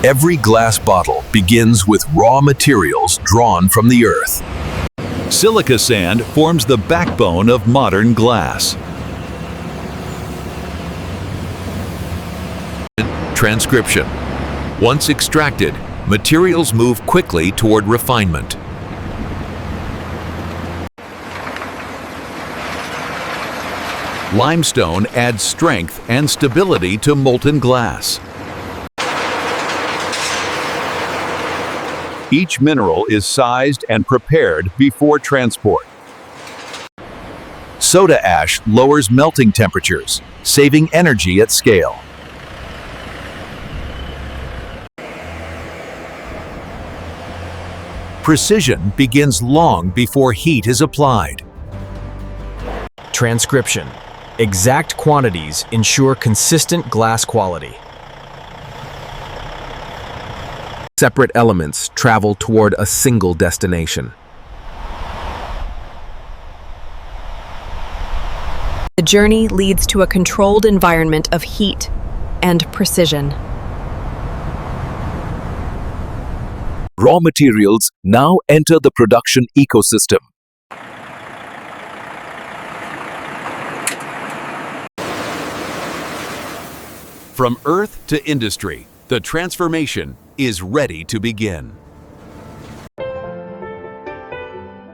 Every glass bottle begins with raw materials drawn from the earth. Silica sand forms the backbone of modern glass. Transcription. Once extracted, materials move quickly toward refinement. Limestone adds strength and stability to molten glass. Each mineral is sized and prepared before transport. Soda ash lowers melting temperatures, saving energy at scale. Precision begins long before heat is applied. Transcription. Exact quantities ensure consistent glass quality. Separate elements travel toward a single destination. The journey leads to a controlled environment of heat and precision. Raw materials now enter the production ecosystem. From earth to industry, the transformation is ready to begin.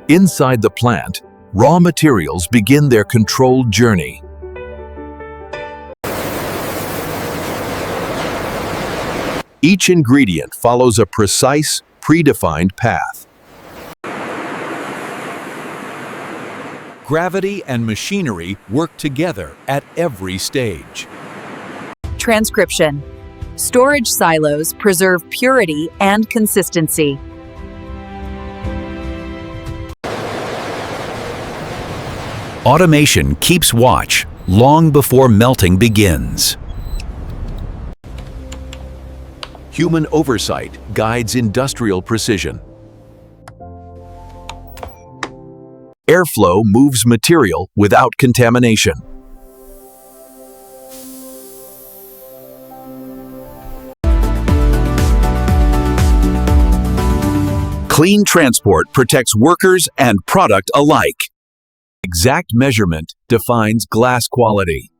Inside the plant, raw materials begin their controlled journey. Each ingredient follows a precise, predefined path. Gravity and machinery work together at every stage. Transcription. Storage silos preserve purity and consistency. Automation keeps watch long before melting begins. Human oversight guides industrial precision. Airflow moves material without contamination. Clean transport protects workers and product alike. Exact measurement defines glass quality.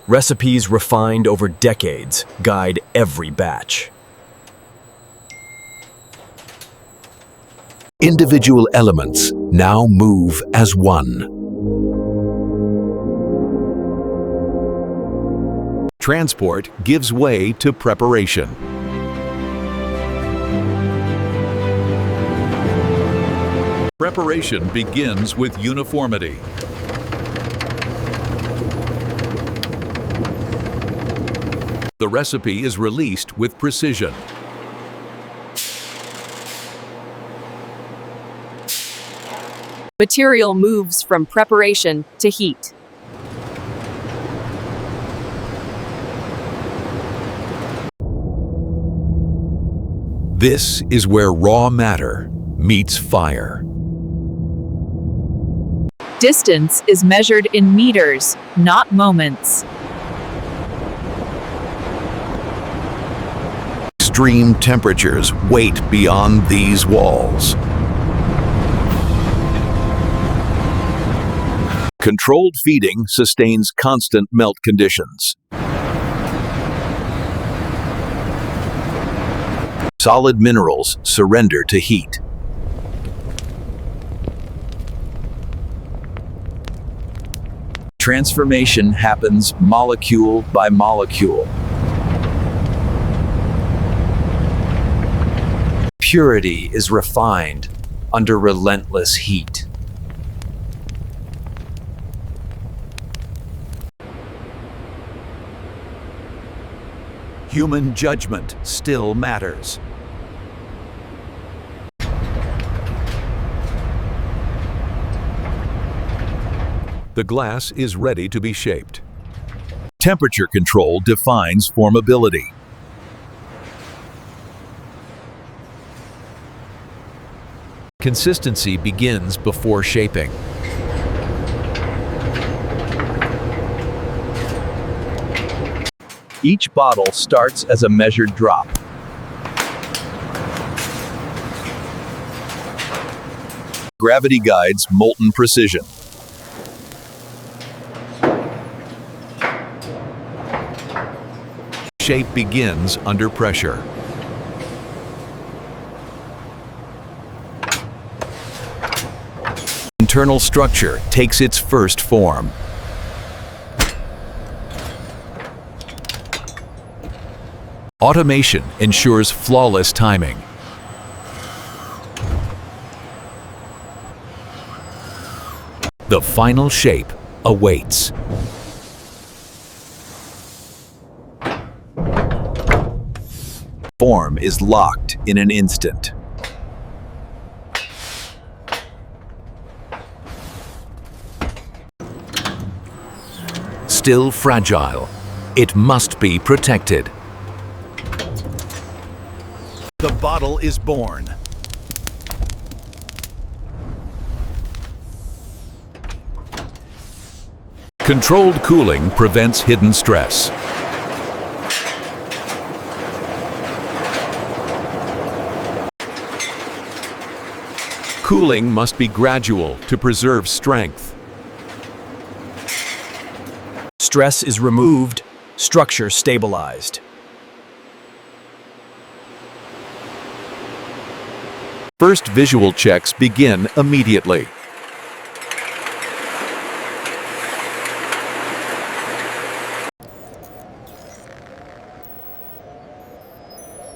Recipes refined over decades guide every batch. Individual elements now move as one. Transport gives way to preparation. Preparation begins with uniformity. The recipe is released with precision. Material moves from preparation to heat. This is where raw matter meets fire. Distance is measured in meters, not moments. Extreme temperatures wait beyond these walls. Controlled feeding sustains constant melt conditions. Solid minerals surrender to heat. Transformation happens molecule by molecule. Purity is refined under relentless heat. Human judgment still matters. The glass is ready to be shaped. Temperature control defines formability. Consistency begins before shaping. Each bottle starts as a measured drop. Gravity guides molten precision. Shape begins under pressure. Internal structure takes its first form. Automation ensures flawless timing. The final shape awaits. Form is locked in an instant. Still fragile, it must be protected. The bottle is born. Controlled cooling prevents hidden stress. Cooling must be gradual to preserve strength. Stress is removed, structure stabilized. First visual checks begin immediately.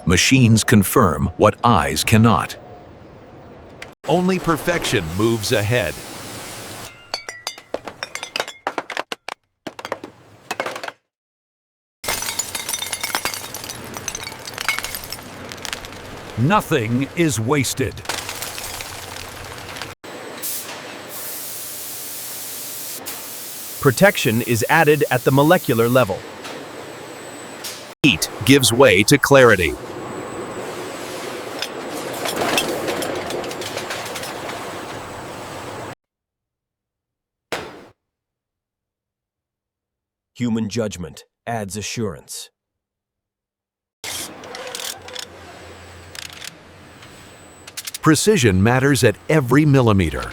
Machines confirm what eyes cannot. Only perfection moves ahead. Nothing is wasted. Protection is added at the molecular level. Heat gives way to clarity. Human judgment adds assurance. Precision matters at every millimeter.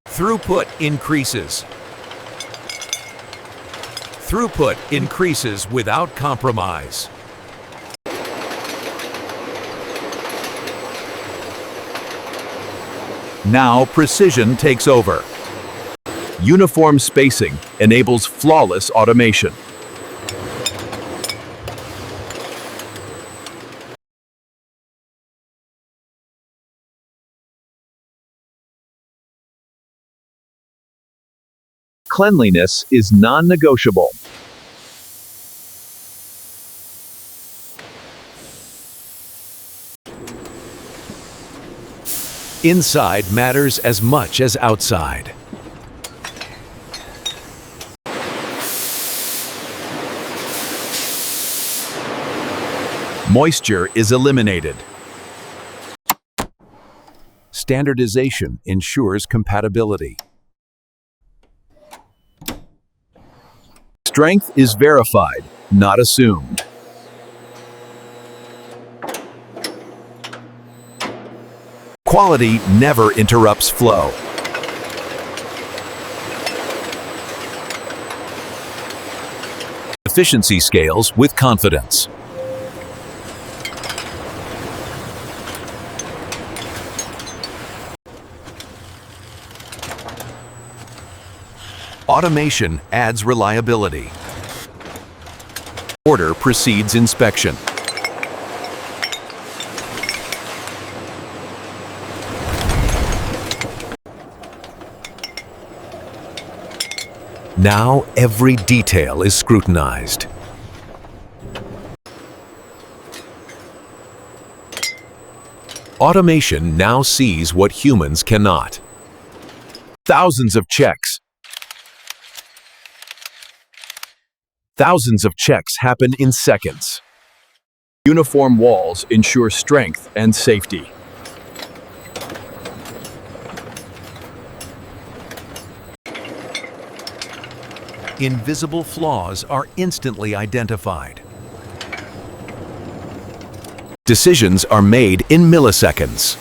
Throughput increases. Throughput increases without compromise. Now precision takes over. Uniform spacing enables flawless automation. Cleanliness is non-negotiable. Inside matters as much as outside. Moisture is eliminated. Standardization ensures compatibility. Strength is verified, not assumed. Quality never interrupts flow. Efficiency scales with confidence. Automation adds reliability. Order precedes inspection. Now every detail is scrutinized. Automation now sees what humans cannot. Thousands of checks. Thousands of checks happen in seconds. Uniform walls ensure strength and safety. Invisible flaws are instantly identified. Decisions are made in milliseconds.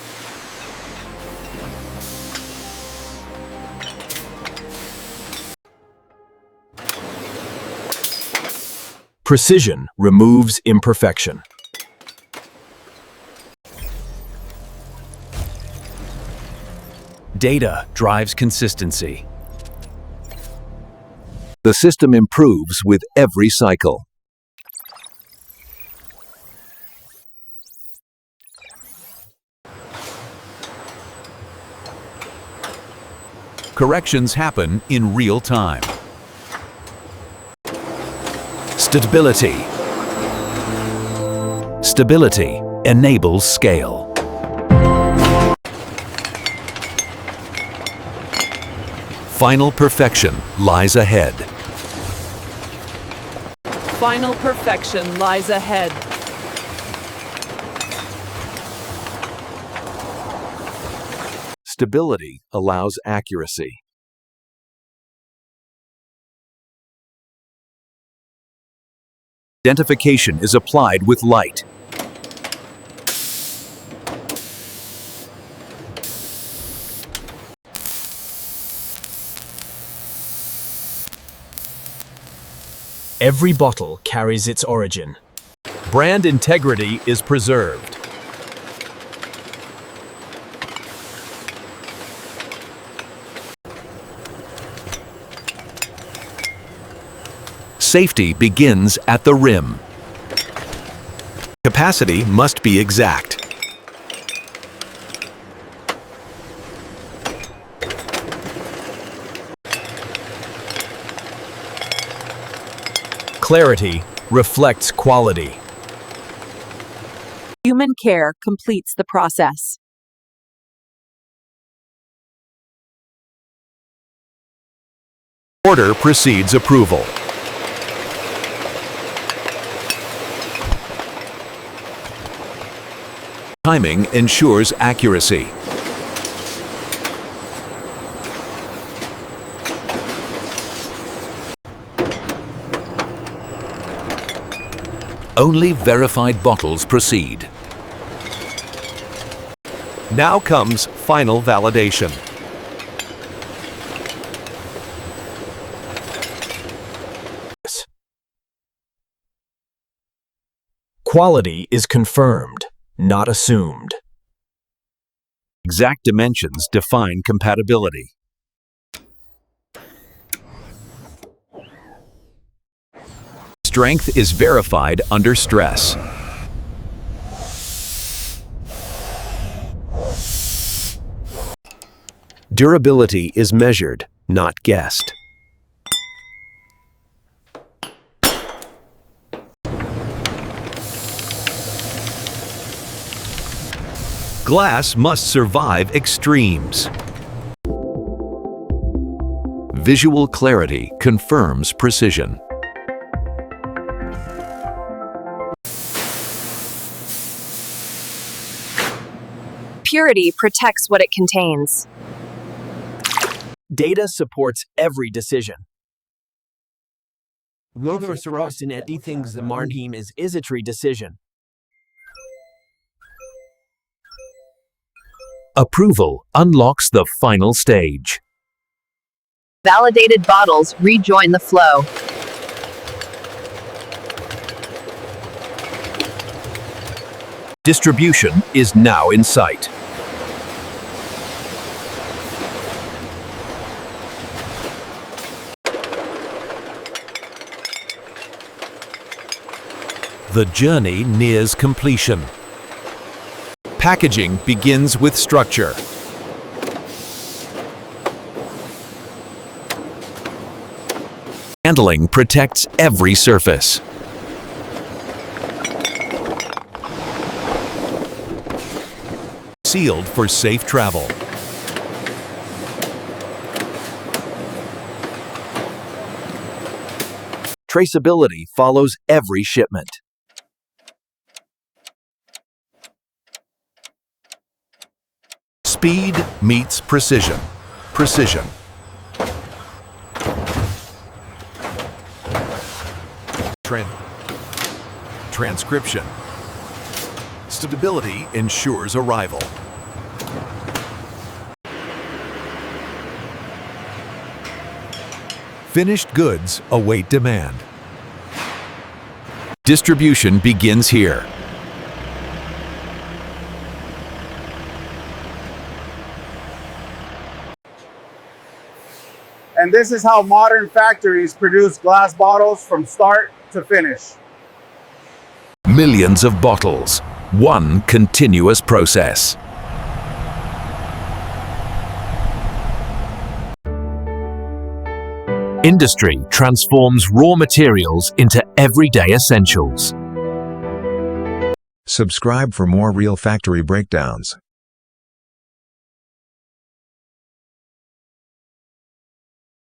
Precision removes imperfection. Data drives consistency. The system improves with every cycle. Corrections happen in real time. Stability. Stability enables scale. Final perfection lies ahead. Final perfection lies ahead. Stability allows accuracy. Identification is applied with light. Every bottle carries its origin. Brand integrity is preserved. Safety begins at the rim. Capacity must be exact. Clarity reflects quality. Human care completes the process. Order precedes approval. Timing ensures accuracy. Only verified bottles proceed. Now comes final validation. Quality is confirmed, not assumed. Exact dimensions define compatibility. Strength is verified under stress. Durability is measured, not guessed. Glass must survive extremes. Visual clarity confirms precision. Purity protects what it contains. Data supports every decision. Everything the Martin is a tree decision. Approval unlocks the final stage. Validated bottles rejoin the flow. Distribution is now in sight. The journey nears completion. Packaging begins with structure. Handling protects every surface. Sealed for safe travel. Traceability follows every shipment. Speed meets precision. Precision. Transcription. Stability ensures arrival. Finished goods await demand. Distribution begins here. And this is how modern factories produce glass bottles from start to finish. Millions of bottles, one continuous process. Industry transforms raw materials into everyday essentials. Subscribe for more real factory breakdowns.